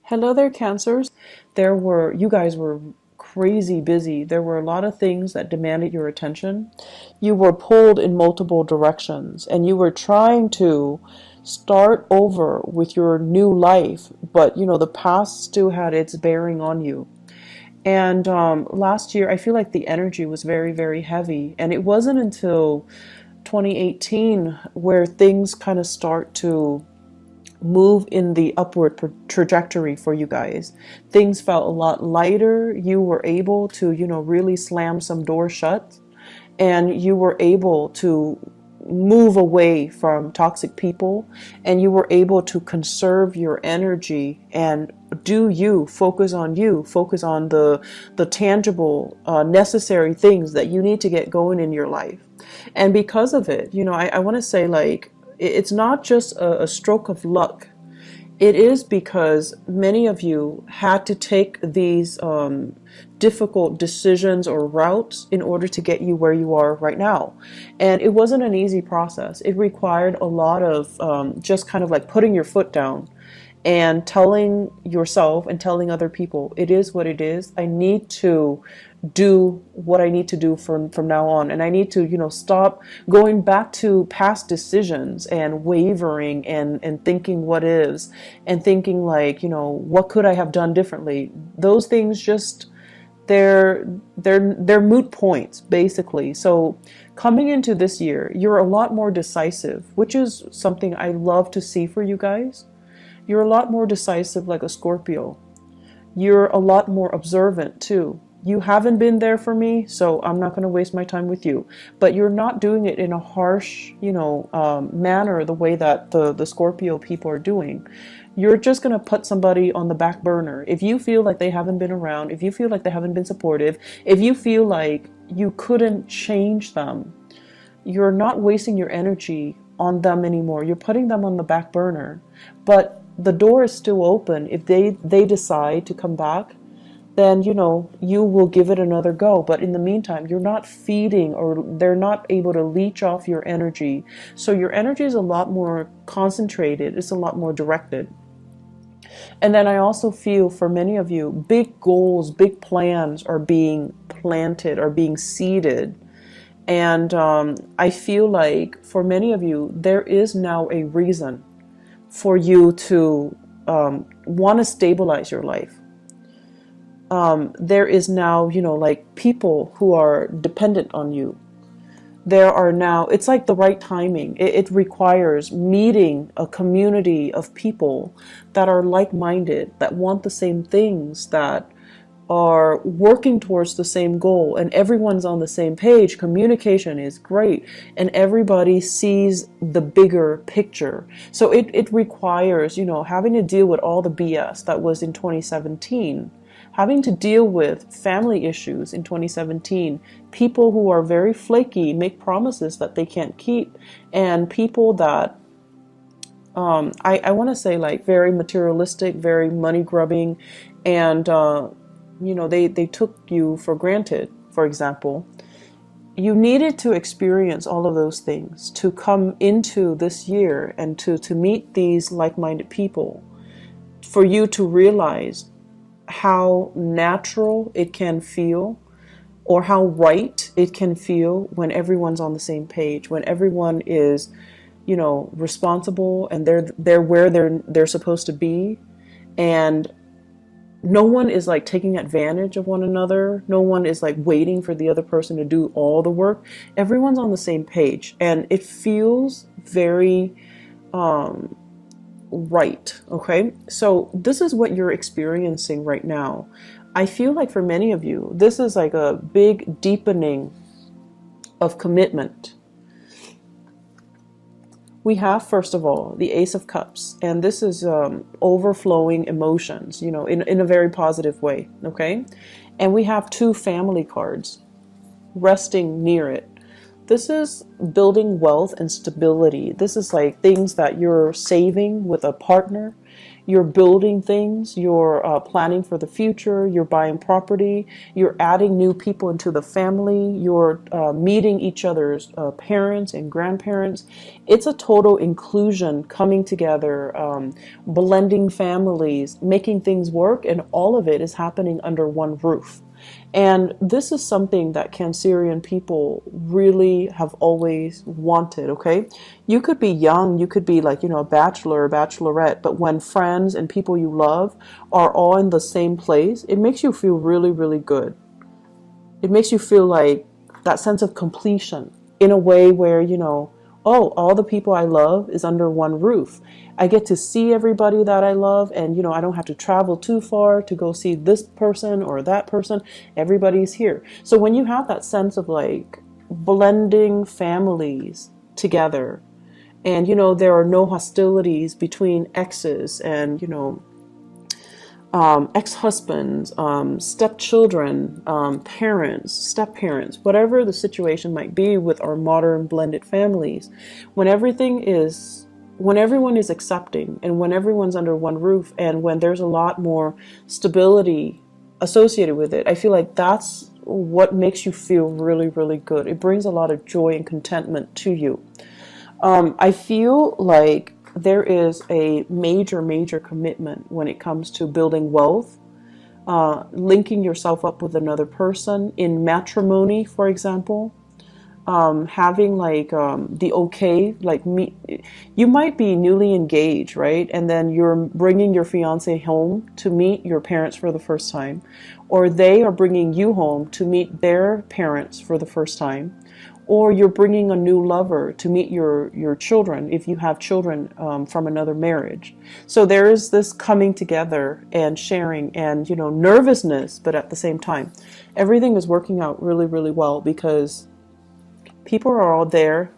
Hello there, Cancers. You guys were crazy busy. There were a lot of things that demanded your attention. You were pulled in multiple directions and you were trying to start over with your new life, but the past still had its bearing on you. And last year, I feel like the energy was very, very heavy. And it wasn't until 2018 where things kind of start to move in the upward trajectory for you guys. Things felt a lot lighter. You were able to, really slam some doors shut, and you were able to move away from toxic people, and you were able to conserve your energy and focus on the tangible, necessary things that you need to get going in your life. And because of it, I want to say, like, it's not just a stroke of luck. It is because many of you had to take these difficult decisions or routes in order to get you where you are right now. And it wasn't an easy process. It required a lot of just kind of like putting your foot down and telling yourself and telling other people, it is what it is. I need to do what I need to do from now on. And I need to, stop going back to past decisions and wavering and thinking what is and thinking like, what could I have done differently? Those things just, they're moot points, basically. So coming into this year, you're a lot more decisive, which is something I love to see for you guys. You're a lot more decisive, like a Scorpio. You're a lot more observant too. You haven't been there for me, so I'm not going to waste my time with you. But you're not doing it in a harsh, manner, the way that the Scorpio people are doing. You're just going to put somebody on the back burner. If you feel like they haven't been around, if you feel like they haven't been supportive, if you feel like you couldn't change them, you're not wasting your energy on them anymore. You're putting them on the back burner. But the door is still open. If they decide to come back, then you will give it another go. But in the meantime, you're not feeding, or they're not able to leech off your energy. So your energy is a lot more concentrated. It's a lot more directed. And then I also feel for many of you, big goals, big plans are being planted, are being seeded. And I feel like for many of you, there is now a reason for you to want to stabilize your life. There is now, like people who are dependent on you. There are now, it's like the right timing. It requires meeting a community of people that are like-minded, that want the same things, that are working towards the same goal, and everyone's on the same page. Communication is great, and everybody sees the bigger picture. So it requires, having to deal with all the BS that was in 2017, having to deal with family issues in 2017, people who are very flaky, make promises that they can't keep, and people that I want to say, like, very materialistic, very money grubbing, and they took you for granted. For example, you needed to experience all of those things to come into this year and to meet these like-minded people, for you to realize how natural it can feel, or how right it can feel when everyone's on the same page, when everyone is, responsible, and they're where they're supposed to be, and no one is like taking advantage of one another. No one is like waiting for the other person to do all the work. Everyone's on the same page, and it feels very right. Okay, so this is what you're experiencing right now. I feel like for many of you, this is like a big deepening of commitment. We have, first of all, the Ace of Cups, and this is overflowing emotions, in a very positive way, okay? And we have two family cards resting near it. This is building wealth and stability. This is like things that you're saving with a partner. You're building things, you're planning for the future, you're buying property, you're adding new people into the family, you're meeting each other's parents and grandparents. It's a total inclusion coming together, blending families, making things work, and all of it is happening under one roof. And this is something that Cancerian people really have always wanted, okay? You could be young, you could be like, a bachelor or bachelorette, but when friends and people you love are all in the same place, it makes you feel really, really good. It makes you feel like that sense of completion in a way where, oh, all the people I love is under one roof. I get to see everybody that I love, and I don't have to travel too far to go see this person or that person. Everybody's here. So when you have that sense of like blending families together, and there are no hostilities between exes and ex-husbands, stepchildren, parents, step-parents, whatever the situation might be with our modern blended families, when everyone is accepting and when everyone's under one roof and when there's a lot more stability associated with it, I feel like that's what makes you feel really, really good. It brings a lot of joy and contentment to you. I feel like there is a major, major commitment when it comes to building wealth, linking yourself up with another person in matrimony, for example, having like the okay, like me, you might be newly engaged, right? And then you're bringing your fiance home to meet your parents for the first time, or they are bringing you home to meet their parents for the first time. Or you're bringing a new lover to meet your children if you have children from another marriage. So there is this coming together and sharing and, nervousness, but at the same time, everything is working out really, really well because people are all there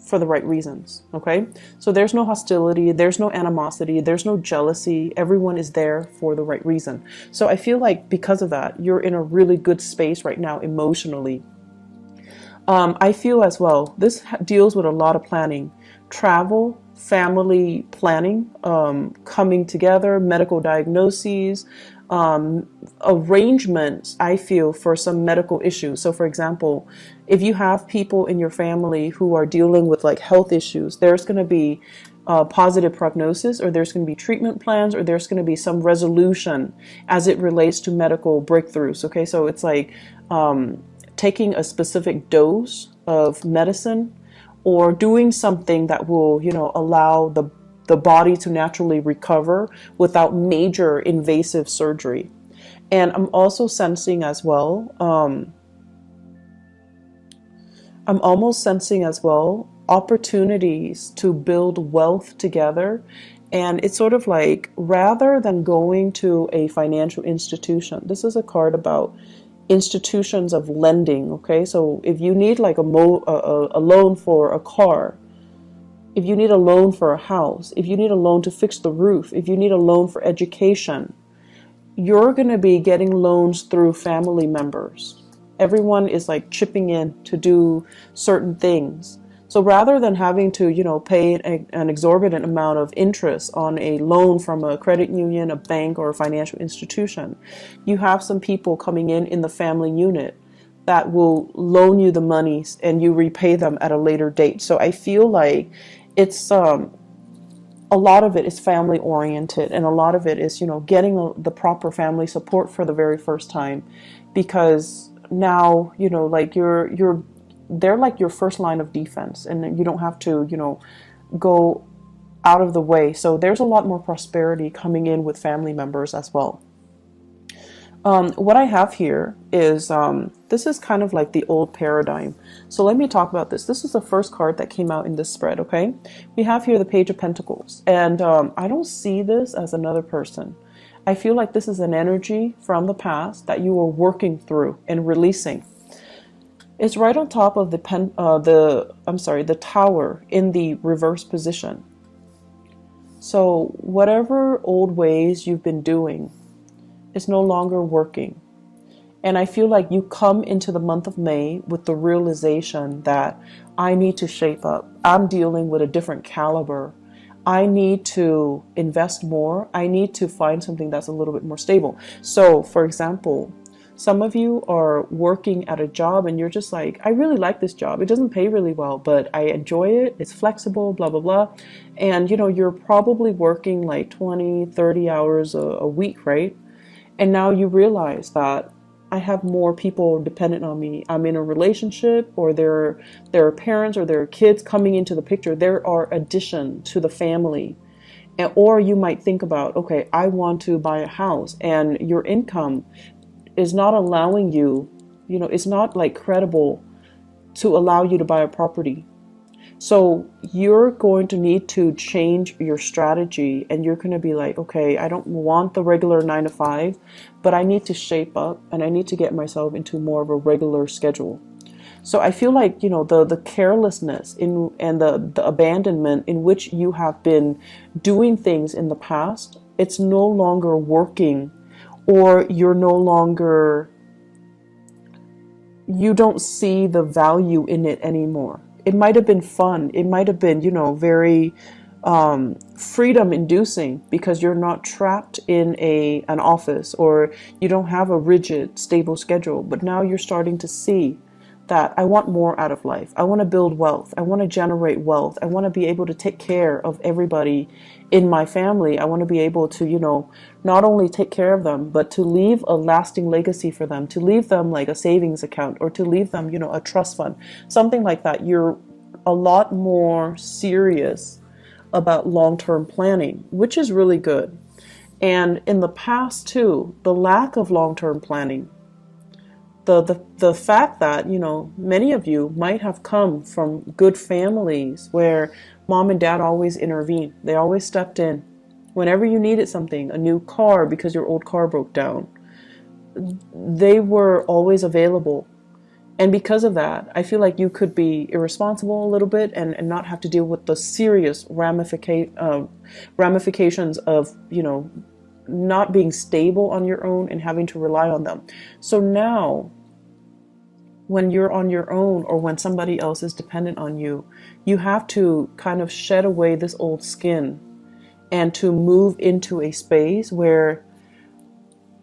for the right reasons, okay? So there's no hostility, there's no animosity, there's no jealousy. Everyone is there for the right reason. So I feel like because of that, you're in a really good space right now emotionally. I feel as well, this deals with a lot of planning, travel, family planning, coming together, medical diagnoses, arrangements, I feel, for some medical issues. So for example, if you have people in your family who are dealing with like health issues, there's going to be positive prognosis, or there's going to be treatment plans, or there's going to be some resolution as it relates to medical breakthroughs. Okay, so it's like taking a specific dose of medicine or doing something that will, allow the body to naturally recover without major invasive surgery. And I'm also sensing as well, I'm almost sensing as well opportunities to build wealth together. And it's sort of like, rather than going to a financial institution, this is a card about institutions of lending, okay? So if you need like a loan for a car, if you need a loan for a house, if you need a loan to fix the roof, if you need a loan for education, you're going to be getting loans through family members. Everyone is like chipping in to do certain things. So rather than having to, pay an exorbitant amount of interest on a loan from a credit union, a bank, or a financial institution, you have some people coming in the family unit that will loan you the monies and you repay them at a later date. So I feel like it's a lot of it is family oriented, and a lot of it is, getting the proper family support for the very first time, because now, like they're like your first line of defense, and you don't have to, go out of the way. So there's a lot more prosperity coming in with family members as well. What I have here is, this is kind of like the old paradigm. So let me talk about this. This is the first card that came out in this spread, okay? We have here the Page of Pentacles. And I don't see this as another person. I feel like this is an energy from the past that you are working through and releasing. It's right on top of the tower in the reverse position. So whatever old ways you've been doing is no longer working. And I feel like you come into the month of May with the realization that I need to shape up. I'm dealing with a different caliber. I need to invest more. I need to find something that's a little bit more stable. So, for example, some of you are working at a job and you're just like, I really like this job. It doesn't pay really well, but I enjoy it. It's flexible, blah, blah, blah. And, you're probably working like 20, 30 hours a week, right? And now you realize that I have more people dependent on me. I'm in a relationship, or there are parents or there are kids coming into the picture. There are addition to the family. Or you might think about, okay, I want to buy a house, and your income is not allowing you, it's not like credible to allow you to buy a property. So you're going to need to change your strategy, and you're going to be like, okay, I don't want the regular 9 to 5, but I need to shape up and I need to get myself into more of a regular schedule. So I feel like, the carelessness and the abandonment in which you have been doing things in the past, it's no longer working, or you don't see the value in it anymore. It might have been fun. It might have been, very freedom inducing, because you're not trapped in an office, or you don't have a rigid, stable schedule. But now you're starting to see that I want more out of life. I want to build wealth. I want to generate wealth. I want to be able to take care of everybody in my family. I want to be able to, not only take care of them, but to leave a lasting legacy for them, to leave them like a savings account, or to leave them, a trust fund, something like that. You're a lot more serious about long-term planning, which is really good. And in the past too, the lack of long-term planning, the fact that, many of you might have come from good families where mom and dad always intervened. They always stepped in. Whenever you needed something, a new car because your old car broke down, they were always available. And because of that, I feel like you could be irresponsible a little bit, and not have to deal with the serious ramifications of, not being stable on your own and having to rely on them. So now, when you're on your own, or when somebody else is dependent on you, you have to kind of shed away this old skin and to move into a space where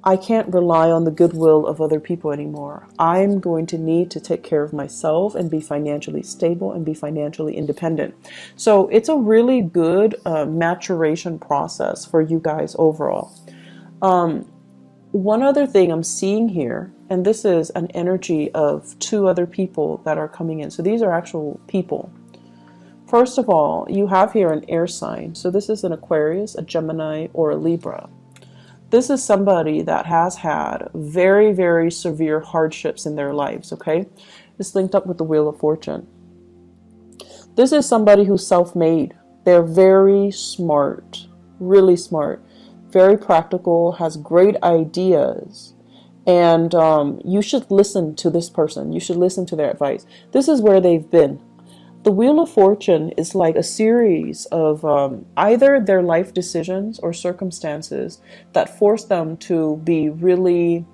I can't rely on the goodwill of other people anymore. I'm going to need to take care of myself and be financially stable and be financially independent. So it's a really good maturation process for you guys overall. One other thing I'm seeing here, and this is an energy of 2 other people that are coming in. So these are actual people. First of all, you have here an air sign. So this is an Aquarius, a Gemini, or a Libra. This is somebody that has had very, very severe hardships in their lives, okay? It's linked up with the Wheel of Fortune. This is somebody who's self-made. They're very smart, really smart, very practical, has great ideas. And you should listen to this person. You should listen to their advice. This is where they've been. The Wheel of Fortune is like a series of either their life decisions or circumstances that force them to be really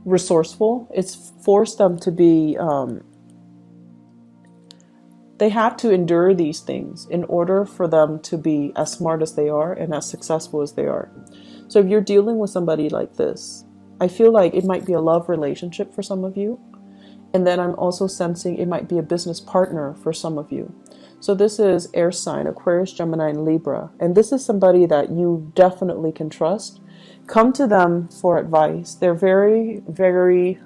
resourceful. It's forced them to be, they had to endure these things in order for them to be as smart as they are and as successful as they are. So if you're dealing with somebody like this, I feel like it might be a love relationship for some of you. And then I'm also sensing it might be a business partner for some of you. So this is air sign, Aquarius, Gemini, and Libra. And this is somebody that you definitely can trust. Come to them for advice. They're very, very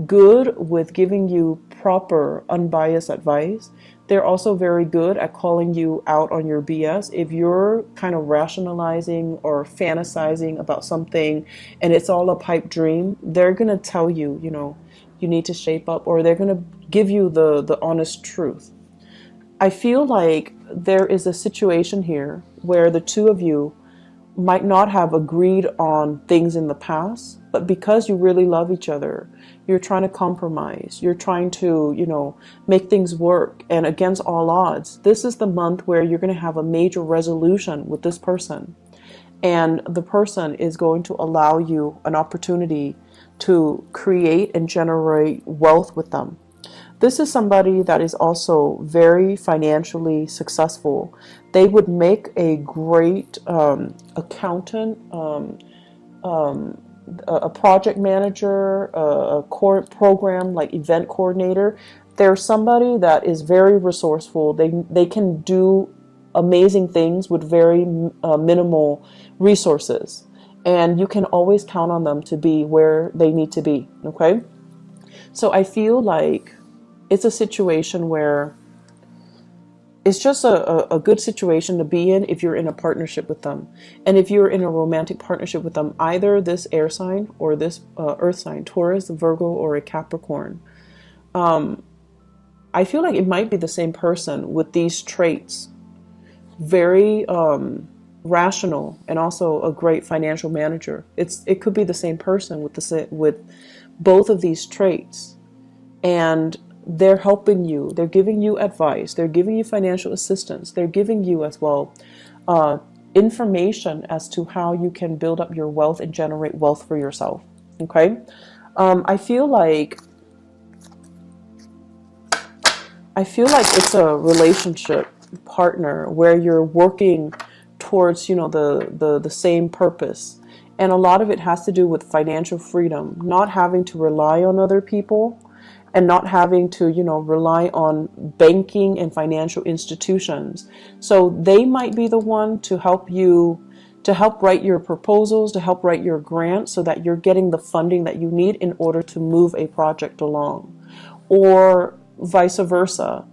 good with giving you proper, unbiased advice. They're also very good at calling you out on your BS. If you're kind of rationalizing or fantasizing about something and it's all a pipe dream, they're going to tell you, you need to shape up, or they're going to give you the honest truth. I feel like there is a situation here where the 2 of you might not have agreed on things in the past, but because you really love each other, you're trying to compromise. You're trying to, make things work. And against all odds, this is the month where you're going to have a major resolution with this person. And the person is going to allow you an opportunity to create and generate wealth with them. This is somebody that is also very financially successful. They would make a great accountant, a project manager, a core program like event coordinator. They're somebody that is very resourceful. They can do amazing things with very minimal resources, and you can always count on them to be where they need to be. Okay, so I feel like it's a situation where it's just a good situation to be in if you're in a partnership with them. And if you're in a romantic partnership with them, either this air sign or this earth sign, Taurus, Virgo, or a Capricorn, I feel like it might be the same person with these traits. Very rational and also a great financial manager. It could be the same person with both of these traits. And they're helping you. They're giving you advice. They're giving you financial assistance. They're giving you as well information as to how you can build up your wealth and generate wealth for yourself. Okay? I feel like it's a relationship partner where you're working towards, the same purpose. And a lot of it has to do with financial freedom, not having to rely on other people, and not having to, rely on banking and financial institutions. So they might be the one to help you, to help write your proposals, to help write your grants so that you're getting the funding that you need in order to move a project along. Or vice versa.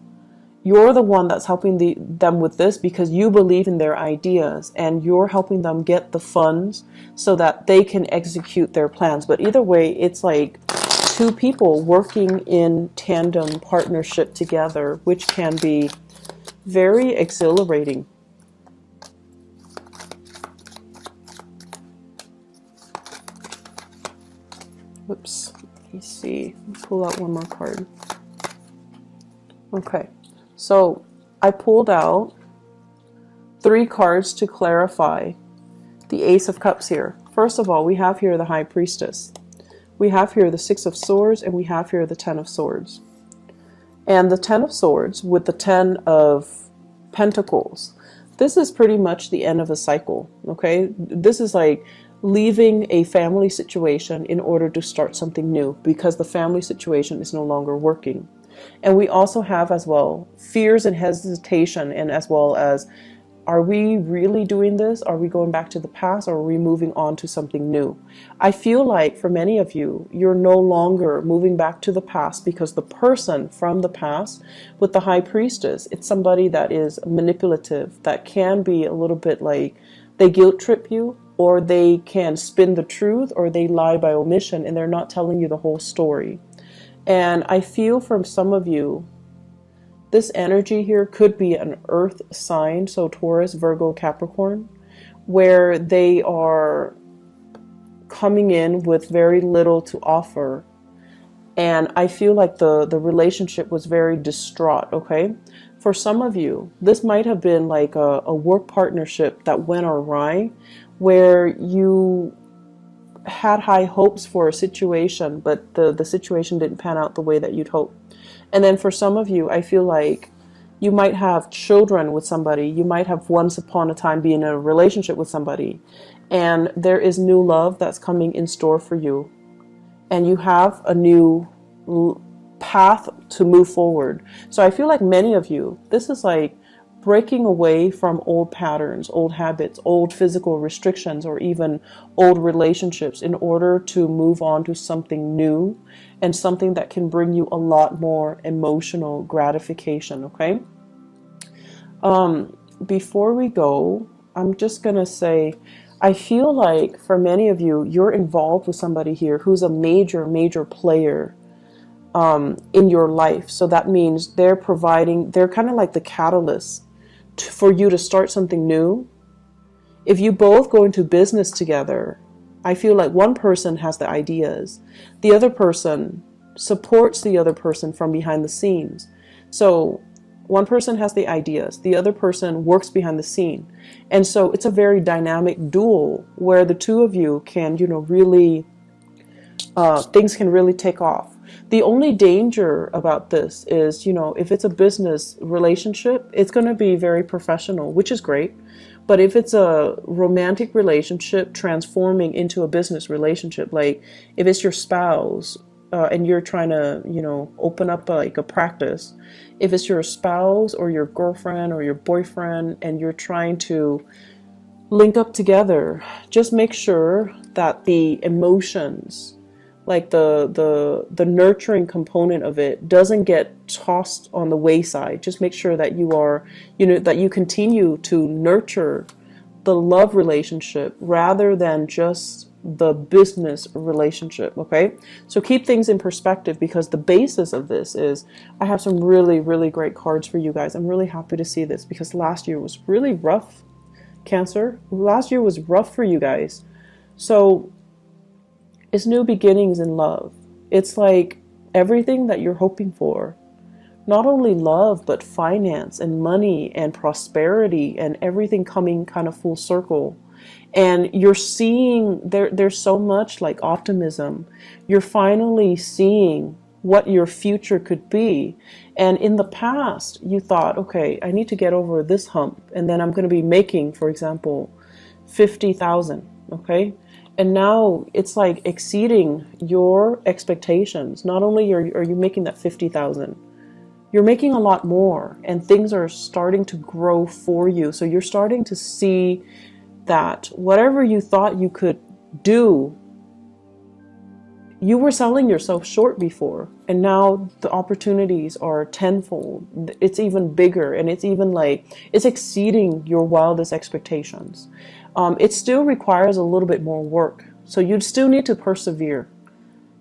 You're the one that's helping them with this because you believe in their ideas and you're helping them get the funds so that they can execute their plans. But either way, it's like two people working in tandem partnership together, which can be very exhilarating. Whoops. Let me see. Pull out one more card. Okay. So I pulled out 3 cards to clarify the Ace of Cups here. First of all, we have here the High Priestess. We have here the 6 of Swords, and we have here the 10 of Swords. And the 10 of Swords with the 10 of Pentacles. This is pretty much the end of a cycle, okay? This is like leaving a family situation in order to start something new because the family situation is no longer working. And we also have as well fears and hesitation, and as well as, are we really doing this? Are we going back to the past, or are we moving on to something new? I feel like for many of you, you're no longer moving back to the past because the person from the past with the High Priestess, it's somebody that is manipulative, that can be a little bit like they guilt trip you, or they can spin the truth, or they lie by omission and they're not telling you the whole story. And I feel from some of you, this energy here could be an earth sign, so Taurus, Virgo, Capricorn, where they are coming in with very little to offer. And I feel like the relationship was very distraught, okay? For some of you, this might have been like a work partnership that went awry, where you had high hopes for a situation, but the situation didn't pan out the way that you'd hoped. And then for some of you, I feel like you might have children with somebody. You might have once upon a time been in a relationship with somebody, and there is new love that's coming in store for you. And you have a new path to move forward. So I feel like many of you, this is like breaking away from old patterns, old habits, old physical restrictions, or even old relationships in order to move on to something new and something that can bring you a lot more emotional gratification, okay? Before we go, I'm just going to say, I feel like for many of you, you're involved with somebody here who's a major, major player in your life. So that means they're kind of like the catalyst for you to start something new. If you both go into business together, I feel like one person has the ideas, the other person supports the other person from behind the scenes. So one person has the ideas, the other person works behind the scene. And so it's a very dynamic duel where the two of you can, really things can really take off. The only danger about this is, if it's a business relationship, it's going to be very professional, which is great. But if it's a romantic relationship transforming into a business relationship, like if it's your spouse, and you're trying to, open up like a practice, if it's your spouse or your girlfriend or your boyfriend and you're trying to link up together, just make sure that the emotions, like the nurturing component of it, doesn't get tossed on the wayside. Just make sure that you are, that you continue to nurture the love relationship rather than just the business relationship. Okay, so keep things in perspective, because the basis of this is, I have some really, really great cards for you guys. I'm really happy to see this because last year was really rough. Cancer, last year was rough for you guys. So it's new beginnings in love. It's like everything that you're hoping for, not only love, but finance and money and prosperity and everything coming kind of full circle. And you're seeing there's so much like optimism. You're finally seeing what your future could be. And in the past, you thought, okay, I need to get over this hump, and then I'm going to be making, for example, 50,000, okay? And now it's like exceeding your expectations. Not only are you making that 50,000, you're making a lot more, and things are starting to grow for you. So you're starting to see that whatever you thought you could do, you were selling yourself short before, and now the opportunities are tenfold. It's even bigger, and it's even like it's exceeding your wildest expectations. It still requires a little bit more work, so you'd still need to persevere.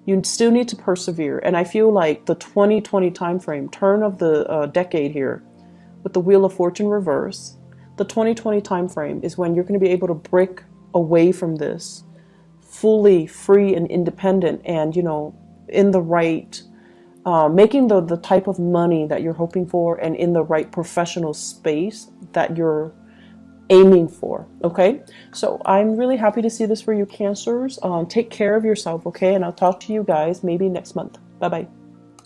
You still need to persevere, and I feel like the 2020 timeframe, turn of the decade here, with the Wheel of Fortune reverse, the 2020 timeframe is when you're going to be able to break away from this, fully free and independent, and in the right, making the type of money that you're hoping for, and in the right professional space that you're aiming for. Okay, so I'm really happy to see this for you, Cancers. Take care of yourself, okay, and I'll talk to you guys maybe next month. Bye bye.